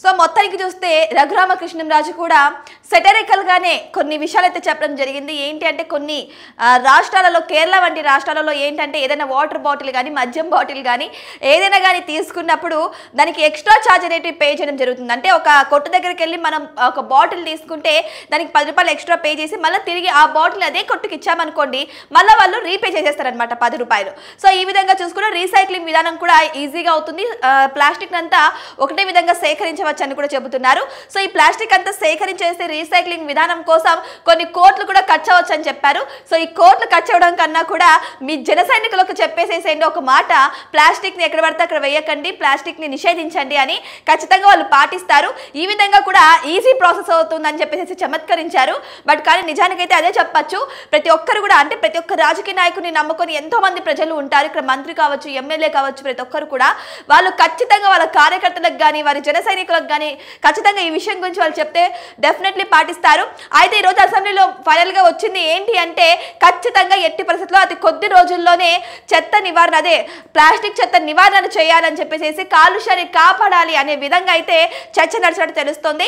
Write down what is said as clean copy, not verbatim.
So మొత్తానికి చూస్తే రఘురామకృష్ణంరాజు కూడా సెటరికల్ గానే కొన్ని విషయాలు అయితే చెప్పడం జరిగింది. ఏంటి అంటే కొన్ని రాష్ట్రాలలో కేరళ వంటి రాష్ట్రాలలో ఏంటంటే ఏదైనా వాటర్ బాటిల్ కానీ మద్యం బాటిల్ కానీ ఏదైనా కానీ తీసుకున్నప్పుడు దానికి ఎక్స్ట్రా ఛార్జ్ అనేటివి పే చేయడం జరుగుతుంది. అంటే ఒక కొట్టు దగ్గరికి వెళ్ళి మనం ఒక బాటిల్ తీసుకుంటే దానికి 10 రూపాయలు ఎక్స్ట్రా పే చేసి మళ్ళీ తిరిగి ఆ బాటిల్ అదే కొట్టుకి ఇచ్చామనుకోండి మళ్ళీ వాళ్ళు రీపే చేసేస్తారనమాట 10 రూపాయలు. సో ఈ విధంగా చూసుకుంటే రీసైక్లింగ్ విధానం కూడా ఈజీగా అవుతుంది. ప్లాస్టిక్ అంతా ఒకటే విధంగా సేకరించవచ్చు అని కూడా చెబుతున్నారు. సో ఈ ప్లాస్టిక్ అంతా సేకరించేసి రీసైక్లింగ్ విధానం కోసం కొన్ని కోట్లు కూడా ఖర్చు అవ్వచ్చు అని చెప్పారు. సో ఈ కోట్లు ఖర్చు అవ్వడం కన్నా కూడా మీ జన సైనికులకు చెప్పేసేసేయండి ఒక మాట, ప్లాస్టిక్ ని ఎక్కడ పడితే అక్కడ వేయకండి, ప్లాస్టిక్ ని నిషేధించండి అని ఖచ్చితంగా వాళ్ళు పాటిస్తారు. ఈ విధంగా కూడా ఈజీ ప్రాసెస్ అవుతుందని చెప్పేసి చమత్కరించారు. బట్ కానీ నిజానికైతే అదే చెప్పచ్చు. ప్రతి ఒక్కరు కూడా అంటే ప్రతి ఒక్క రాజకీయ నాయకుని నమ్ముకొని ఎంతో మంది ప్రజలు ఉంటారు. ఇక్కడ మంత్రి కావచ్చు, ఎమ్మెల్యే కావచ్చు, ప్రతి ఒక్కరు కూడా వాళ్ళు ఖచ్చితంగా వాళ్ళ కార్యకర్తలకు కానీ వారి జన సైనికులకు కానీ ఖచ్చితంగా ఈ విషయం గురించి వాళ్ళు చెప్తే డెఫినెట్లీ పాటిస్తారు. అయితే ఈరోజు అసెంబ్లీలో ఫైనల్ గా వచ్చింది ఏంటి అంటే ఖచ్చితంగా ఎట్టి పరిస్థితుల్లో అతి కొద్ది రోజుల్లోనే చెత్త నివారణ అదే ప్లాస్టిక్ చెత్త నివారణ చేయాలని చెప్పేసి కాలుష్యాన్ని కాపాడాలి అనే విధంగా అయితే చర్చ నడిచినట్టు తెలుస్తోంది.